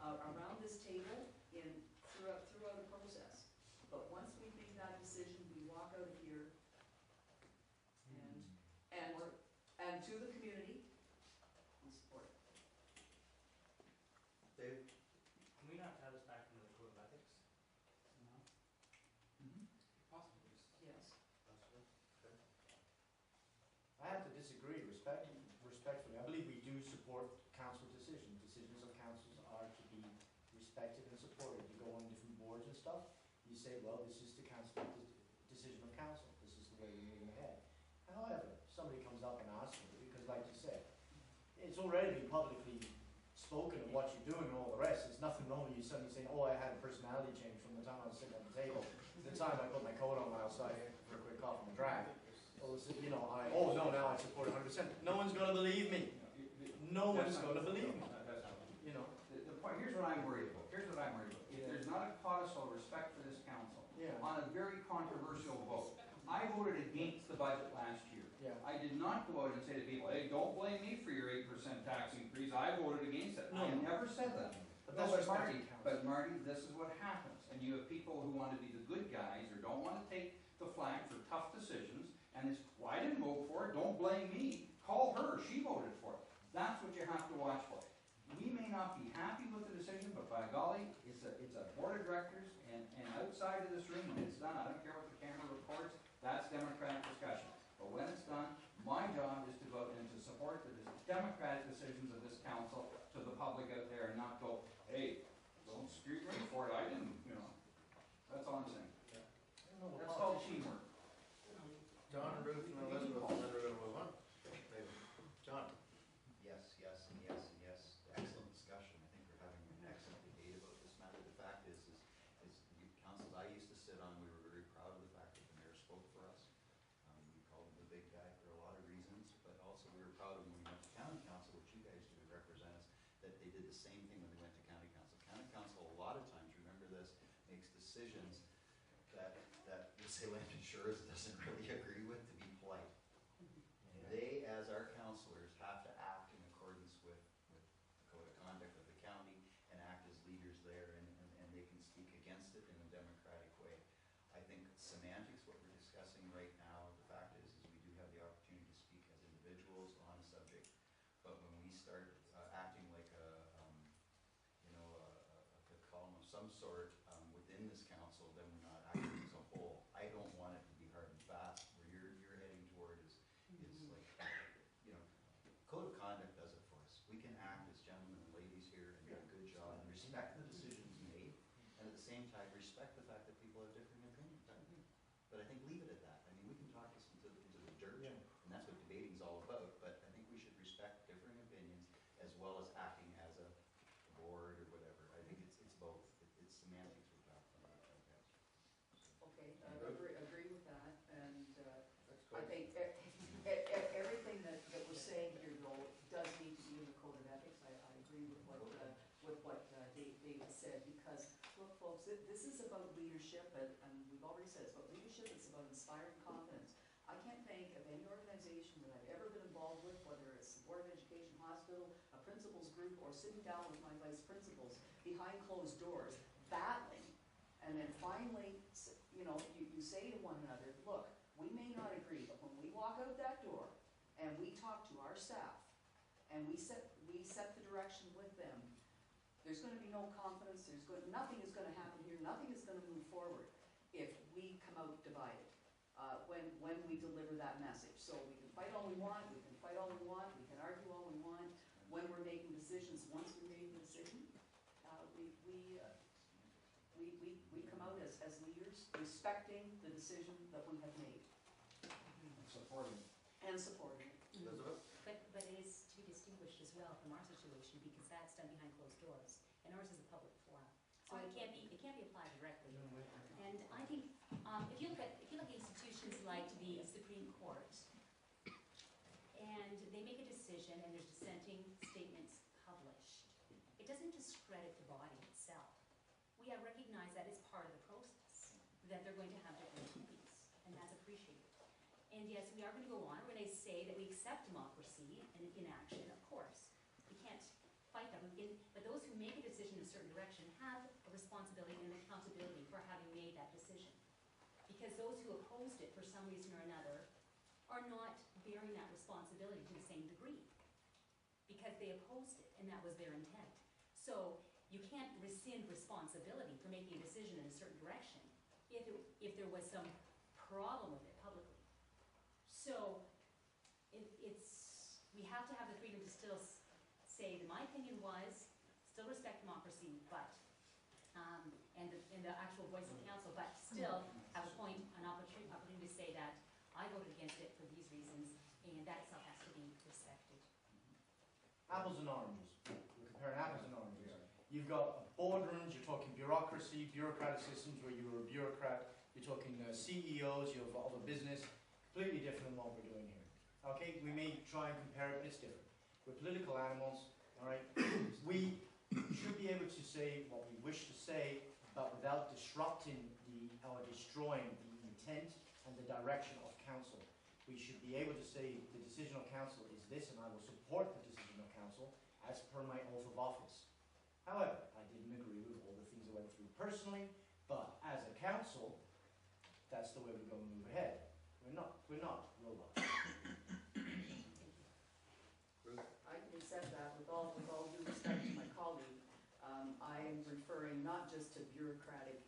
around this table throughout the process. But once we make that decision, we walk out of here and to the community, we support it. Dave? Can we not tie this back into the code of ethics? No. Possibly. Yes. Okay. I have to disagree respectfully. I believe we do support council decisions. Decisions of councils are to be respected and supported. You go on different boards and stuff, you say, well, this is the council decision of council. This is the way we're moving ahead. However, if somebody comes up and asks me, because like you said, it's already been publicly spoken of what you're doing and all the rest. There's nothing wrong with you suddenly saying, oh, I had a personality change from the time I was sitting at the table to the time I put my coat on outside for a quick coffee and drag. Well, you know, oh no, now I support 100%. No one's going to believe me. No one's going to believe me. You know. The point, here's what I'm worried about. If there's not a codicil respect for this council, on a very controversial vote, I voted against the budget last year. I did not go out and say to people, hey, don't blame me for your 8% tax increase. I voted against it. I never said that. But Marty, this is what happens. And you have people who want to be the good guys or don't want to take the flag for tough decisions. And it's, well, I didn't vote for it. Don't blame me. Call her. She voted for it. That's what you have to watch for. We may not be happy with the decision, but by golly, it's a board of directors, and outside of this room, when it's done, I don't care what the camera records, that's democratic discussion. But when it's done, my job is to vote and to support the democratic decisions of this council to the public out there, and not go, hey, don't screw me for it, I didn't, you know. That's all I'm saying. That's called teamwork. John, Ruth, and Elizabeth, and then we're going to move on. John? Yes, yes, and yes, and yes. Excellent discussion. I think we're having an excellent debate about this matter. The fact is the councils I used to sit on, we were very proud of the fact that the mayor spoke for us. We called him the big guy for a lot of reasons, but also we were proud of when we went to county council, which you guys do represent us, that they did the same thing when they went to county council. County council, a lot of times, remember this, makes decisions that the Salem Insurance doesn't really agree with, to be polite. They, as our councillors, have to act in accordance with the code of conduct of the county and act as leaders there, and they can speak against it in a democratic way. I think semantics, what we're discussing right now, the fact is we do have the opportunity to speak as individuals on a subject, but when we start acting like a column of some sort within this council, then we're not acting as a whole. I don't want it to be hard and fast. Where you're heading toward is like, you know, code of conduct does it for us. We can act as gentlemen and ladies here and do a good job and respect the decisions made, and at the same time respect the fact that people have differing opinions. But I think leave it at that. I mean, we can talk this into the dirt, and that's what debating is all about, but I think we should respect differing opinions as well as acting as a board or whatever. I think it's both. It's semantics we're talking about. Okay, I agree with that, and I think everything that we're saying here, though, does need to be in the code of ethics. I agree with what David said, because, look, folks, this is about leadership, and we've already said it's about leadership, it's about inspiring confidence. I can't think of any organization that I've ever been involved with, whether it's the Board of Education, hospital, a principals group, or sitting down with my vice principals behind closed doors, battling, and then finally, you know, you say to one another, look, we may not agree, but when we walk out that door and we talk to our staff and we set the direction with them, there's going to be no confidence, nothing is going to happen here, nothing is going to move forward if we come out divided. When we deliver that message. So we can fight all we want, we can fight all we want, we can argue all we want. When we're making decisions, once we make the decision, we come out as leaders, respecting the decision that we have made. And supporting it. Elizabeth? But it is to be distinguished as well from our situation, because that's done behind closed doors, and ours is a public forum. So it can't be applied directly. And I think if you look at institutions like the Supreme Court, and they make a decision and there's dissenting statements published, it doesn't discredit the body itself. We have recognized that as part of the process, that they're going to have different opinions, and that's appreciated. And yes, we are going to go on. We're going to say that we accept democracy and inaction, of course. We can't fight them. but those who make a decision in a certain direction have a responsibility and accountability for having made that decision. Because those who opposed it for some reason or another are not bearing that responsibility to the same degree. Because they opposed it, and that was their intent. So you can't rescind responsibility for making a decision in a certain direction if there was some problem with it publicly. So we have to have the freedom to still say that my opinion was, still respect democracy, but, and the actual voice of council, but still have an opportunity to say that I voted against it for these reasons, and that itself has to be respected. Apples and oranges. We're comparing apples and oranges. You've got boardrooms, you're talking bureaucracy, bureaucratic systems where you were a bureaucrat, you're talking CEOs of a business, completely different than what we're doing here. Okay, we may try and compare it, but it's different. We're political animals, all right? We should be able to say what we wish to say, but without disrupting or destroying the intent and the direction of council. We should be able to say the decision of council is this, and I will support the decision of council as per my oath of office. However, I didn't agree with all the things I went through personally, but as a council, that's the way we're going to move ahead. We're not robots. I can accept that with all due respect to my colleague. I am referring not just to bureaucratic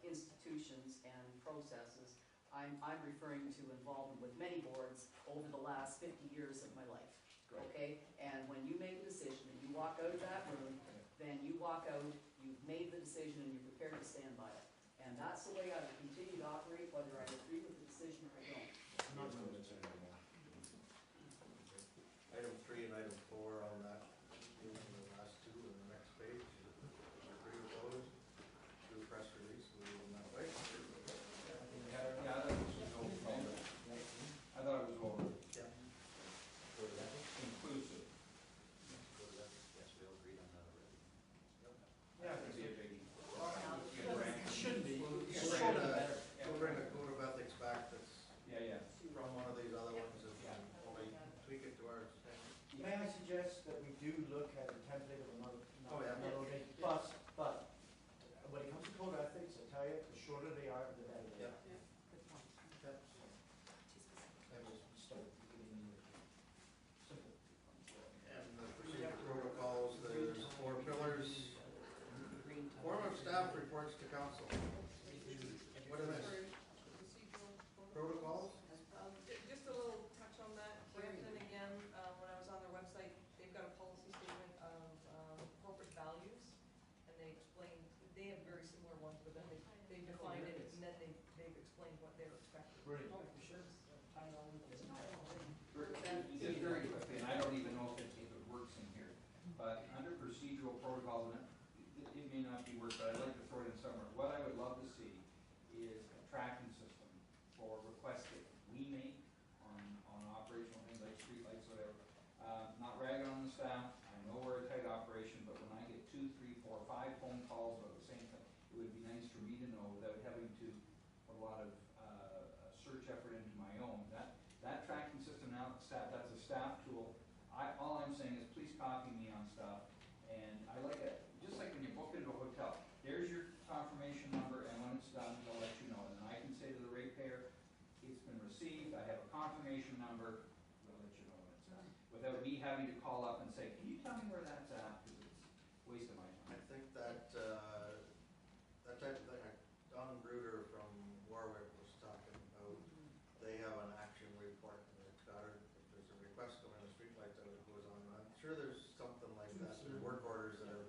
institutions and processes. I'm referring to involvement with many boards over the last 50 years of my life. Great. Okay? And when you make a decision and you walk out of that room, then you walk out, you've made the decision, and you're prepared to stand by it. And that's the way I will continue to operate, whether I agree with the decision or I don't. I'm not going to say anymore. Item 3 and item 4 on that, the last two on the next page. Agree with those, do a press release, move them that way. Yeah, I thought it was over. I thought it was over. Yeah. Go to that. Inclusive. Go to that. Yes, we all agreed on that already. Yeah, It'd be a biggie. it shouldn't be. We'll It's shorter the better. bring a code of ethics back that's Yeah. from one of these other ones, if we only tweak it to our standard. May I suggest that we do look at a template of another, Oh, yeah. but when it comes to code of ethics, I tell you, the shorter they are, the better they are. Good point. Yep. I just start beginning with simple. And the procedure protocols, there's 4 pillars. Form of staff reports to council. What are this? Protocols? Just a little touch on that. Brampton, again, when I was on their website, they've got a policy statement of corporate values, and they have very similar ones, but then they defined it, and then they've explained what they're expecting. Brilliant. Just very quickly, and I don't even know if it works in here, but under procedural protocols, and it may not be work, but I'd like to throw it in somewhere. What I would love to see is a tracking system for requests that we make on operational things like streetlights, whatever. Not ragging on the staff, I know we're a tight operation, but when I get 2, 3, 4, 5 phone calls about the same thing, it would be nice for me to know without having to put a lot of search effort into my own. That tracking system now, that's a staff tool. All I'm saying is please copy me on stuff, and I like it, just like when you book into a hotel, there's your confirmation number, and when it's done, they'll let you know. And then I can say to the ratepayer, it's been received, I have a confirmation number, they'll let you know when it's done. Without me having to call up and say, can you tell me where that's at, because it's a waste of my I time. think that type of thing, Don Bruder from Warwick was talking about, they have an action report, and they've got it, if there's a request going to streetlights, out, it goes on. I'm sure there's something like that, there's work orders that are